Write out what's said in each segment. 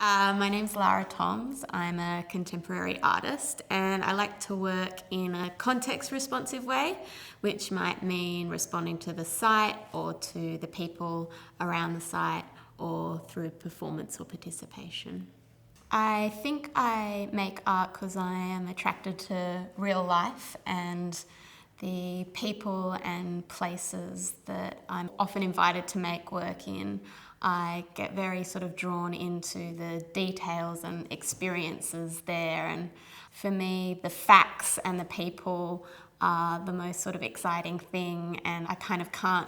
My name's Lara Thoms. I'm a contemporary artist and I like to work in a context-responsive way, which might mean responding to the site or to the people around the site or through performance or participation. I think I make art because I am attracted to real life and the people and places that I'm often invited to make work in. I get very sort of drawn into the details and experiences there, and for me the facts and the people are the most sort of exciting thing, and I kind of can't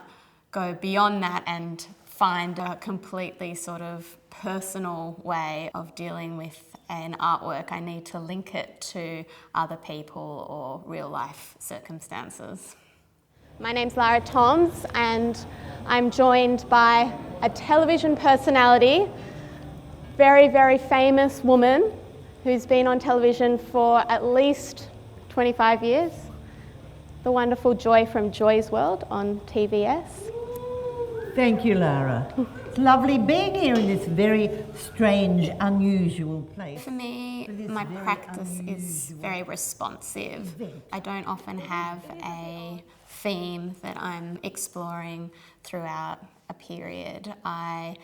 go beyond that and find a completely sort of personal way of dealing with an artwork. I need to link it to other people or real life circumstances. My name's Lara Thoms and I'm joined by a television personality, very, very famous woman who's been on television for at least 25 years, the wonderful Joy from Joy's World on TVS. Thank you, Lara. It's lovely being here in this very strange, unusual place. For me, my practice is very responsive. I don't often have a theme that I'm exploring throughout a period. I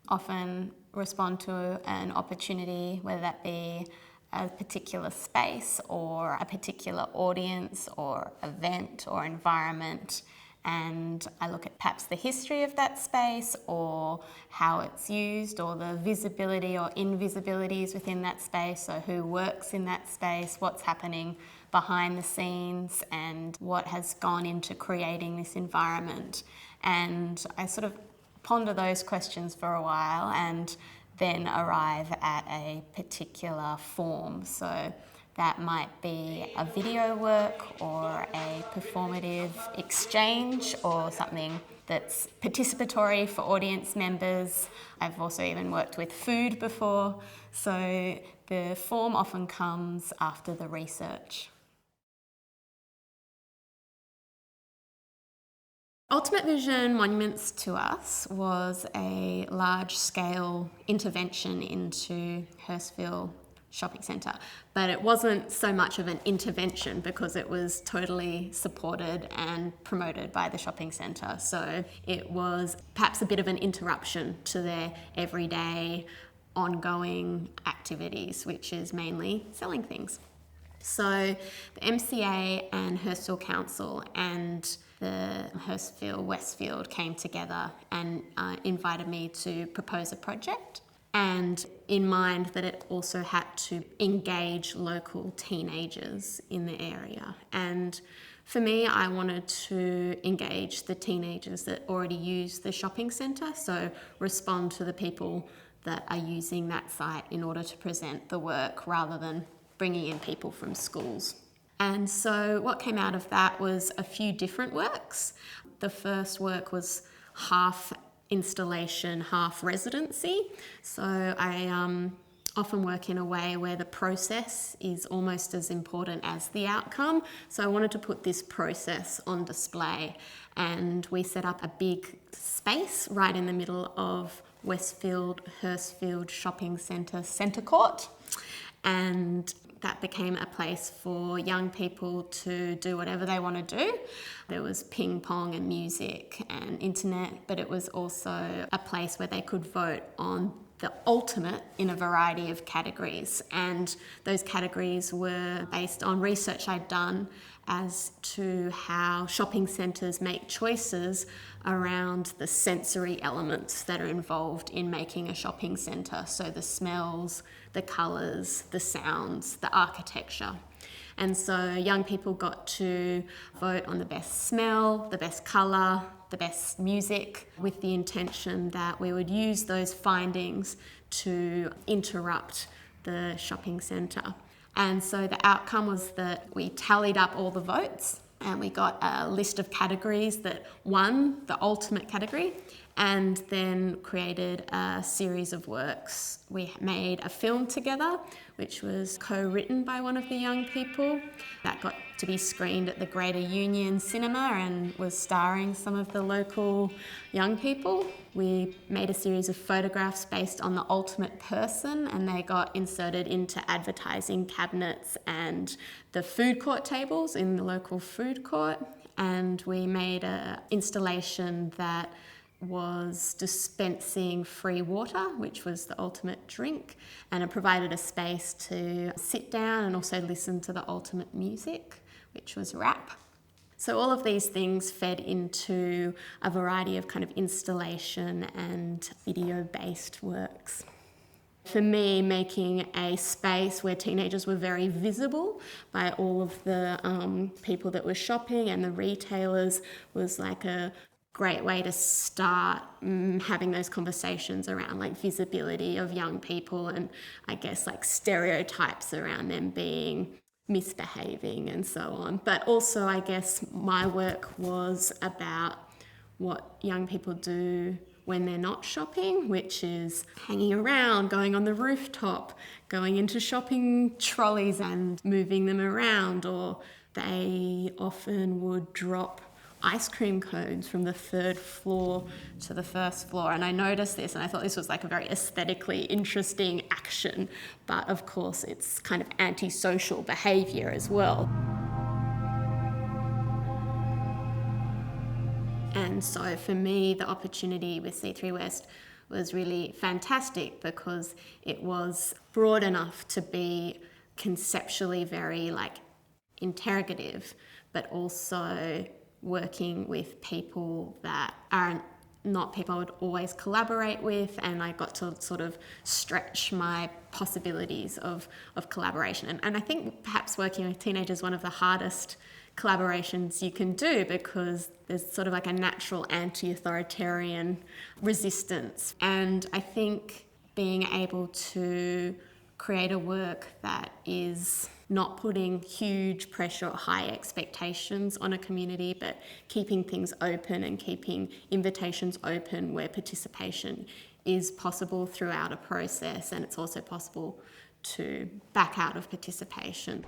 often respond to an opportunity, whether that be a particular space or a particular audience or event or environment, and I look at perhaps the history of that space or how it's used or the visibility or invisibilities within that space, so who works in that space, what's happening behind the scenes and what has gone into creating this environment. And I sort of ponder those questions for a while and then arrive at a particular form. So that might be a video work or a performative exchange or something that's participatory for audience members. I've also even worked with food before, so the form often comes after the research. Ultimate Vision Monuments to Us was a large-scale intervention into Hurstville Shopping Centre, but it wasn't so much of an intervention because it was totally supported and promoted by the shopping centre. So it was perhaps a bit of an interruption to their everyday ongoing activities, which is mainly selling things. So the MCA and Hurstville Council and the Hurstville Westfield came together and invited me to propose a project, and in mind that it also had to engage local teenagers in the area. And for me, I wanted to engage the teenagers that already use the shopping centre, so respond to the people that are using that site in order to present the work rather than bringing in people from schools. And so what came out of that was a few different works. The first work was half installation, half residency. So I often work in a way where the process is almost as important as the outcome. So I wanted to put this process on display, and we set up a big space right in the middle of Westfield Hurstville Shopping Centre Court, and that became a place for young people to do whatever they want to do. There was ping pong and music and internet, but it was also a place where they could vote on the ultimate in a variety of categories. And those categories were based on research I'd done as to how shopping centres make choices around the sensory elements that are involved in making a shopping centre. So the smells, the colours, the sounds, the architecture. And so young people got to vote on the best smell, the best colour, the best music, with the intention that we would use those findings to interrupt the shopping centre. And so the outcome was that we tallied up all the votes and we got a list of categories that won the ultimate category, and then created a series of works. We made a film together, which was co-written by one of the young people. That got to be screened at the Greater Union Cinema and was starring some of the local young people. We made a series of photographs based on the ultimate person, and they got inserted into advertising cabinets and the food court tables in the local food court. And we made an installation that was dispensing free water, which was the ultimate drink, and it provided a space to sit down and also listen to the ultimate music, which was rap. So all of these things fed into a variety of kind of installation and video-based works. For me, making a space where teenagers were very visible by all of the people that were shopping and the retailers was like a great way to start having those conversations around like visibility of young people and I guess like stereotypes around them being misbehaving and so on. But also I guess my work was about what young people do when they're not shopping, which is hanging around, going on the rooftop, going into shopping trolleys and moving them around, or they often would drop ice cream cones from the 3rd floor to the 1st floor. And I noticed this and I thought this was like a very aesthetically interesting action, but of course it's kind of antisocial behaviour as well. And so for me, the opportunity with C3West was really fantastic because it was broad enough to be conceptually very like interrogative, but also working with people that aren't not people I would always collaborate with, and I got to sort of stretch my possibilities of collaboration. And I think perhaps working with teenagers is one of the hardest collaborations you can do because there's sort of like a natural anti-authoritarian resistance. And I think being able to create a work that is not putting huge pressure or high expectations on a community, but keeping things open and keeping invitations open where participation is possible throughout a process, and it's also possible to back out of participation.